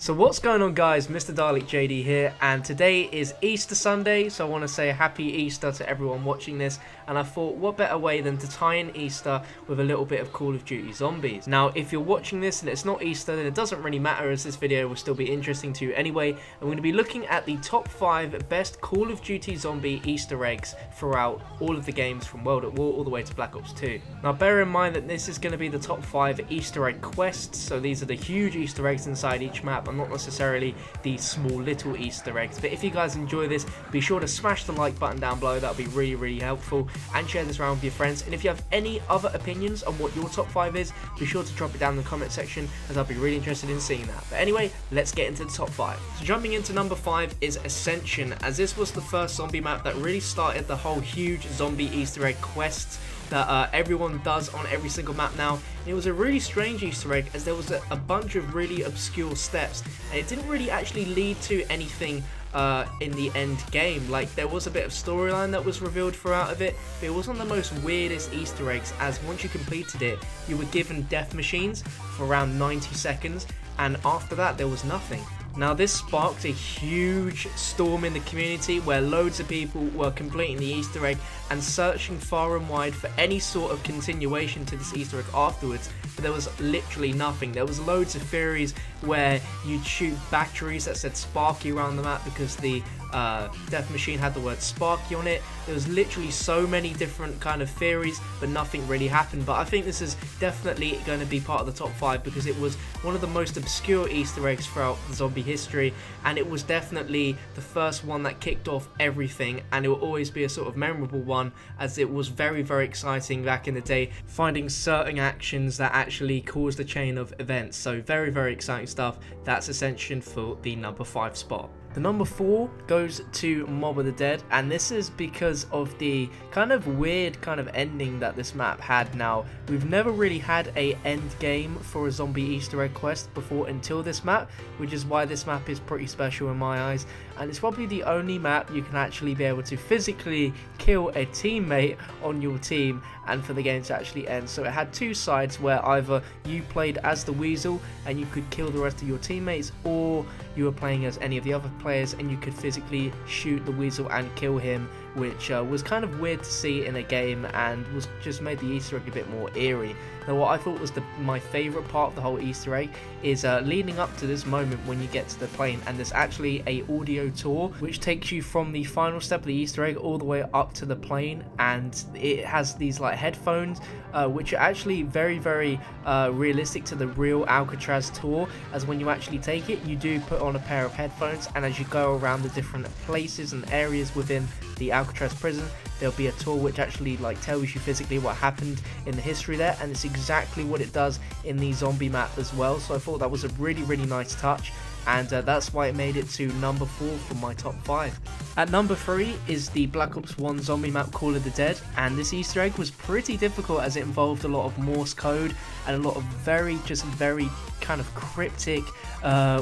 So what's going on, guys? Mr. Dalek JD here, and today is Easter Sunday, so I want to say happy Easter to everyone watching this. And I thought, what better way than to tie in Easter with a little bit of Call of Duty Zombies. Now, if you're watching this and it's not Easter, then it doesn't really matter, as this video will still be interesting to you anyway. I'm going to be looking at the top 5 best Call of Duty Zombie Easter eggs throughout all of the games from World at War all the way to Black Ops 2. Now, bear in mind that this is going to be the top 5 Easter egg quests, so these are the huge Easter eggs inside each map, and not necessarily the small little Easter eggs. But if you guys enjoy this, be sure to smash the like button down below. That'll be really helpful, and share this around with your friends. And if you have any other opinions on what your top 5 is, be sure to drop it down in the comment section, as I'll be really interested in seeing that. But anyway, let's get into the top 5. So jumping into number 5 is Ascension, as this was the first zombie map that really started the whole huge zombie Easter egg quests that everyone does on every single map now. And it was a really strange Easter egg, as there was a bunch of really obscure steps, and it didn't really actually lead to anything in the end game. Like, there was a bit of storyline that was revealed throughout of it, but it wasn't the most weirdest Easter eggs, as once you completed it, you were given death machines for around 90 seconds, and after that there was nothing. Now, this sparked a huge storm in the community, where loads of people were completing the Easter egg and searching far and wide for any sort of continuation to this Easter egg afterwards, but there was literally nothing. There was loads of theories where you'd shoot batteries that said Sparky around the map because the death machine had the word Sparky on it. There was literally so many different kind of theories, but nothing really happened. But I think this is definitely going to be part of the top 5, because it was one of the most obscure Easter eggs throughout the zombie history, and it was definitely the first one that kicked off everything, and it will always be a sort of memorable one, as it was very exciting back in the day, finding certain actions that actually caused a chain of events. So very exciting stuff. That's Ascension for the number 5 spot. The number 4 goes to Mob of the Dead, and this is because of the kind of weird kind of ending that this map had. Now, we've never really had a end game for a zombie Easter egg quest before until this map, which is why this map is pretty special in my eyes, and it's probably the only map you can actually be able to physically kill a teammate on your team and for the game to actually end. So it had 2 sides, where either you played as the Weasel and you could kill the rest of your teammates, or you were playing as any of the other players and you could physically shoot the Weasel and kill him, which was kind of weird to see in a game, and was just made the Easter egg a bit more eerie. Now, what I thought was my favourite part of the whole Easter egg is leading up to this moment when you get to the plane, and there's actually a audio tour which takes you from the final step of the Easter egg all the way up to the plane, and it has these like headphones which are actually very realistic to the real Alcatraz tour, as when you actually take it, you do put on a pair of headphones, and as you go around the different places and areas within the Alcatraz prison, there'll be a tour which actually like tells you physically what happened in the history there, and it's exactly what it does in the zombie map as well. So I thought that was a really nice touch, and that's why it made it to number 4 for my top 5. At number 3 is the Black Ops 1 zombie map Call of the Dead, and this Easter egg was pretty difficult, as it involved a lot of Morse code and a lot of very kind of cryptic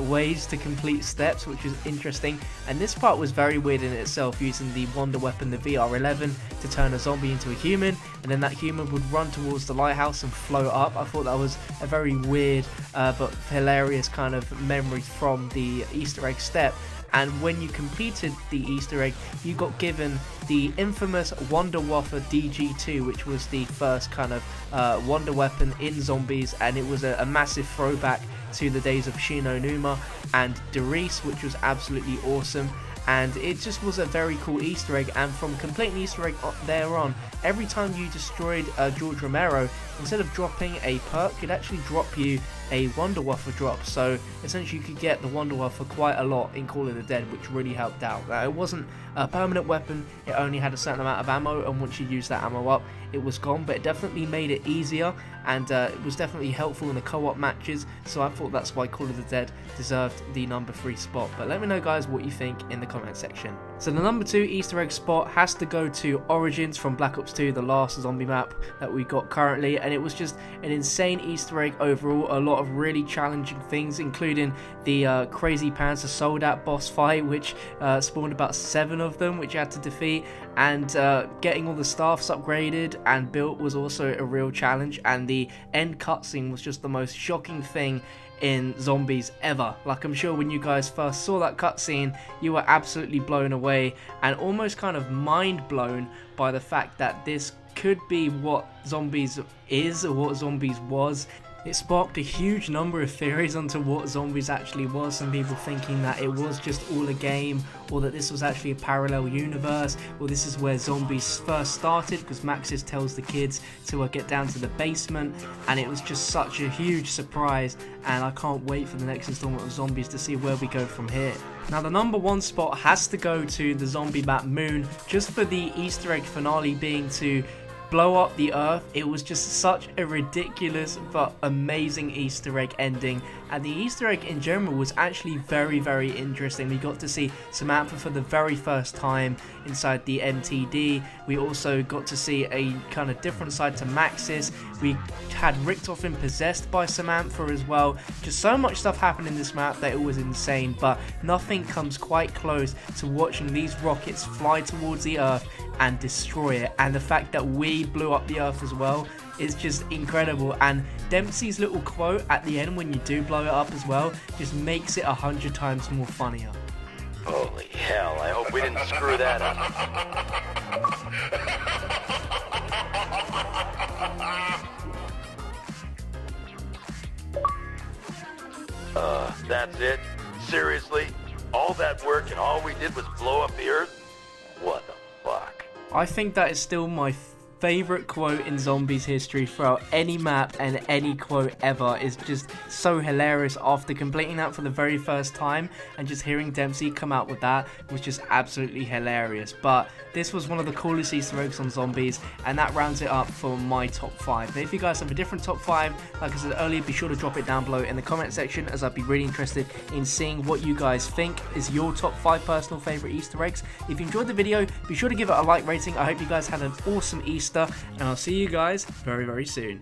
ways to complete steps, which was interesting. And this part was very weird in itself, using the wonder weapon, the VR11, to turn a zombie into a human, and then that human would run towards the lighthouse and float up. I thought that was a very weird but hilarious kind of memory from the Easter egg step. And when you completed the Easter egg, you got given the infamous Wonder Waffer DG2, which was the first kind of wonder weapon in zombies, and it was a massive throwback to the days of Shino Numa and Derice, which was absolutely awesome. And it just was a very cool Easter egg, and from completing the Easter egg thereon, every time you destroyed George Romero, instead of dropping a perk, it actually drop you a Wonder Waffer drop. So essentially you could get the Wonder Waffer quite a lot in Call of the Dead, which really helped out. Now, it wasn't a permanent weapon, it only had a certain amount of ammo, and once you use that ammo up, it was gone, but it definitely made it easier, and it was definitely helpful in the co-op matches. So I thought that's why Call of the Dead deserved the number 3 spot. But let me know, guys, what you think in the comment section. So the number 2 Easter egg spot has to go to Origins from Black Ops 2, the last zombie map that we got currently, and it was just an insane Easter egg overall. A lot of really challenging things, including the Crazy Panzer Soldat boss fight, which spawned about 7 of them, which you had to defeat, and getting all the staffs upgraded and built was also a real challenge, and the end cutscene was just the most shocking thing in zombies ever. Like, I'm sure when you guys first saw that cutscene, you were absolutely blown away and almost kind of mind blown by the fact that this could be what zombies is or what zombies was. It sparked a huge number of theories onto what zombies actually was. Some people thinking that it was just all a game, or that this was actually a parallel universe, or this is where zombies first started, because Maxis tells the kids to get down to the basement, and it was just such a huge surprise, and I can't wait for the next installment of Zombies to see where we go from here. Now, the #1 spot has to go to the zombie map Moon, just for the Easter egg finale being to blow up the Earth. It was just such a ridiculous but amazing Easter egg ending, and the Easter egg in general was actually very interesting. We got to see Samantha for the very first time inside the MTD. We also got to see a kind of different side to Maxis. We had Richtofen possessed by Samantha as well. Just so much stuff happened in this map that it was insane, but nothing comes quite close to watching these rockets fly towards the Earth and destroy it, and the fact that we blew up the Earth as well is just incredible. And Dempsey's little quote at the end when you do blow it up as well just makes it 100 times more funnier. Holy hell, I hope we didn't screw that up. That's it? Seriously? All that work and all we did was blow up the Earth? What the fuck? I think that is still my favorite quote in Zombies history throughout any map, and any quote ever is just so hilarious. After completing that for the very first time and just hearing Dempsey come out with that was just absolutely hilarious. But this was one of the coolest Easter eggs on Zombies, and that rounds it up for my top 5. Now, if you guys have a different top 5, like I said earlier, be sure to drop it down below in the comment section, as I'd be really interested in seeing what you guys think is your top 5 personal favorite Easter eggs. If you enjoyed the video, be sure to give it a like rating. I hope you guys had an awesome Easter, and I'll see you guys very soon.